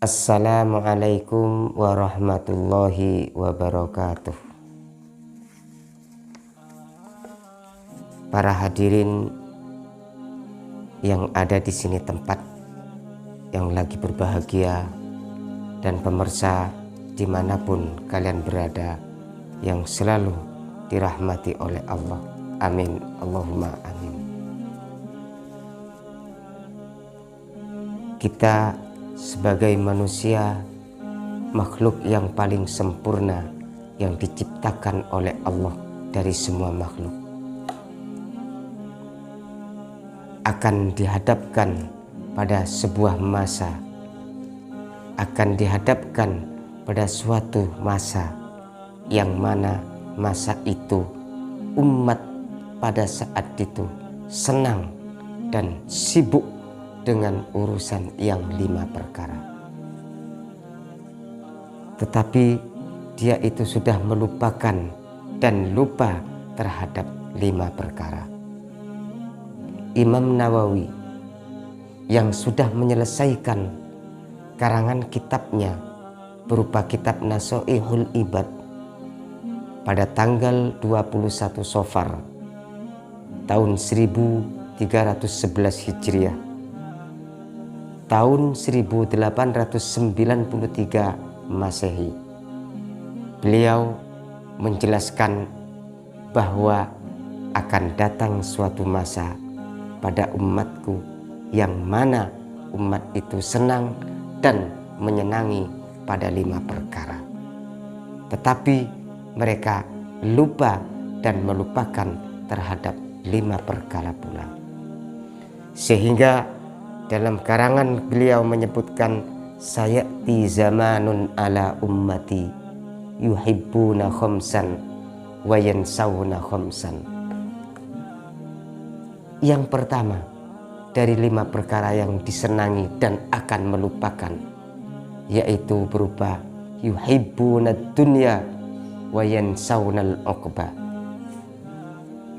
Assalamualaikum warahmatullahi wabarakatuh. Para hadirin yang ada di sini tempat yang lagi berbahagia, dan pemirsa dimanapun kalian berada yang selalu dirahmati oleh Allah. Amin, Allahumma amin. Kita sebagai manusia, makhluk yang paling sempurna yang diciptakan oleh Allah dari semua makhluk, akan dihadapkan pada sebuah masa, akan dihadapkan pada suatu masa yang mana masa itu umat pada saat itu senang dan sibuk dengan urusan yang 5 perkara. Tetapi dia itu sudah melupakan dan lupa terhadap 5 perkara. Imam Nawawi yang sudah menyelesaikan karangan kitabnya berupa kitab Nasha'ihul Ibad pada tanggal 21 Safar tahun 1311 Hijriah, tahun 1893 Masehi. Beliau menjelaskan bahwa akan datang suatu masa pada umatku yang mana umat itu senang dan menyenangi pada 5 perkara. Tetapi mereka lupa dan melupakan terhadap 5 perkara pula. Sehingga dalam karangan beliau menyebutkan, sayati zamanun ala ummati yuhibbuna khamsan wa yansawna khamsan. Yang pertama dari 5 perkara yang disenangi dan akan melupakan, yaitu berupa yuhibbuna dunya wa yansawna al-uqba.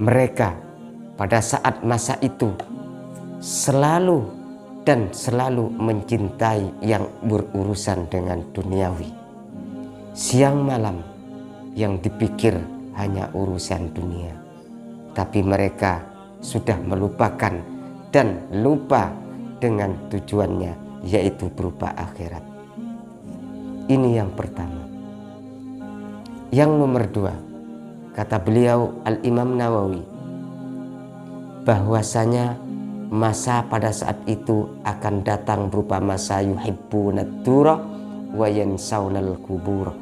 Mereka pada saat masa itu selalu mencintai yang berurusan dengan duniawi. Siang malam yang dipikir hanya urusan dunia, tapi mereka sudah melupakan dan lupa dengan tujuannya, yaitu berupa akhirat. Ini yang pertama. Yang nomor 2, kata beliau Al-Imam Nawawi, bahwasanya masa pada saat itu akan datang berupa masa yuhibbuna dura wa yansawnal kubur.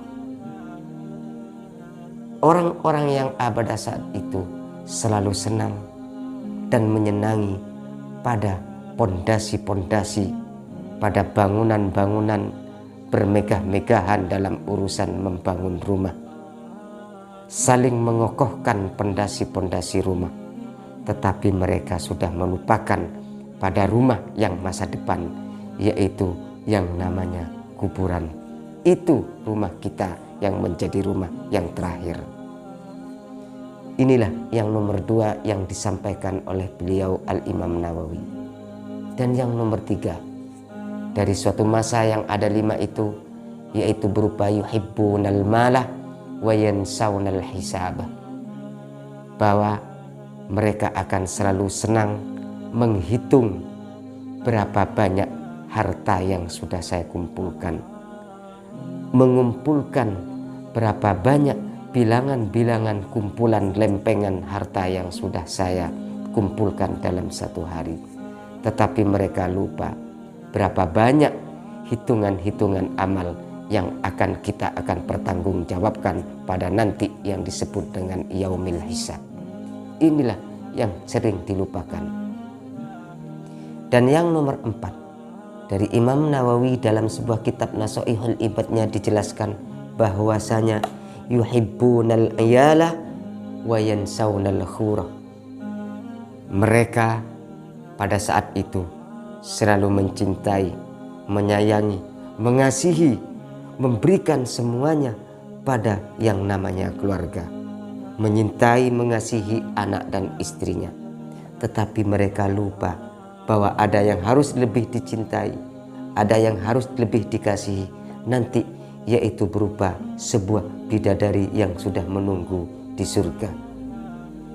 Orang-orang yang pada saat itu selalu senang dan menyenangi pada pondasi-pondasi, pada bangunan-bangunan bermegah-megahan dalam urusan membangun rumah, saling mengokohkan pondasi-pondasi rumah. Tetapi mereka sudah melupakan pada rumah yang masa depan, yaitu yang namanya kuburan. Itu rumah kita yang menjadi rumah yang terakhir. Inilah yang nomor 2 yang disampaikan oleh beliau Al-Imam Nawawi. Dan yang nomor 3 dari suatu masa yang ada 5 itu, yaitu berupa yuhibbunal malah wa yansawnal hisab, bahwa mereka akan selalu senang menghitung berapa banyak harta yang sudah saya kumpulkan, mengumpulkan berapa banyak bilangan-bilangan kumpulan lempengan harta yang sudah saya kumpulkan dalam satu hari. Tetapi mereka lupa berapa banyak hitungan-hitungan amal yang kita akan pertanggungjawabkan pada nanti yang disebut dengan yaumil hisab. Inilah yang sering dilupakan. Dan yang nomor 4 dari Imam Nawawi dalam sebuah kitab Nasha'ihul Ibadnya dijelaskan bahwasanya yuhibbunal iyala wa yansawnal khura. Mereka pada saat itu selalu mencintai, menyayangi, mengasihi, memberikan semuanya pada yang namanya keluarga, menyintai, mengasihi anak dan istrinya. Tetapi mereka lupa bahwa ada yang harus lebih dicintai, ada yang harus lebih dikasihi nanti, yaitu berupa sebuah bidadari yang sudah menunggu di surga.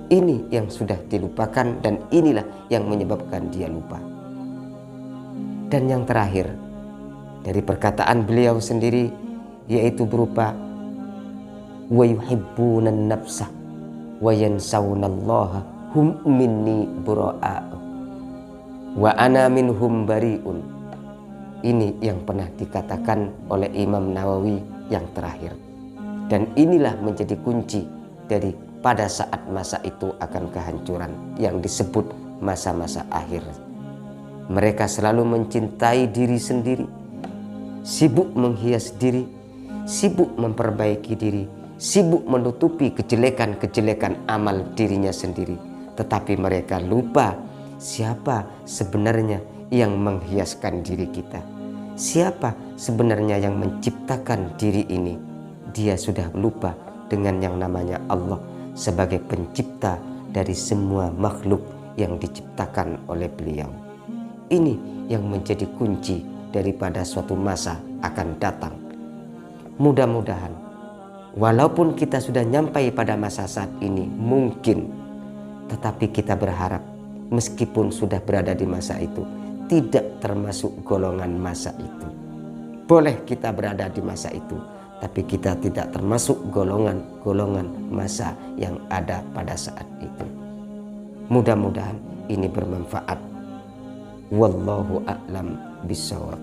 Ini yang sudah dilupakan dan inilah yang menyebabkan dia lupa. Dan yang terakhir dari perkataan beliau sendiri, yaitu berupa wa yuhibbunan nafsah wa yansawnallaha hum minni bura'a wa ana minhum bari'un. Ini yang pernah dikatakan oleh Imam Nawawi yang terakhir. Dan inilah menjadi kunci dari pada saat masa itu akan kehancuran yang disebut masa-masa akhir. Mereka selalu mencintai diri sendiri, sibuk menghias diri, sibuk memperbaiki diri, sibuk menutupi kejelekan-kejelekan amal dirinya sendiri. Tetapi mereka lupa siapa sebenarnya yang menghiaskan diri kita. Siapa sebenarnya yang menciptakan diri ini. Dia sudah lupa dengan yang namanya Allah sebagai pencipta dari semua makhluk yang diciptakan oleh beliau. Ini yang menjadi kunci daripada suatu masa akan datang. Mudah-mudahan walaupun kita sudah nyampai pada masa saat ini mungkin, tetapi kita berharap meskipun sudah berada di masa itu tidak termasuk golongan masa itu. Boleh kita berada di masa itu, tapi kita tidak termasuk golongan masa yang ada pada saat itu. Mudah-mudahan ini bermanfaat. Wallahu a'lam bishawab.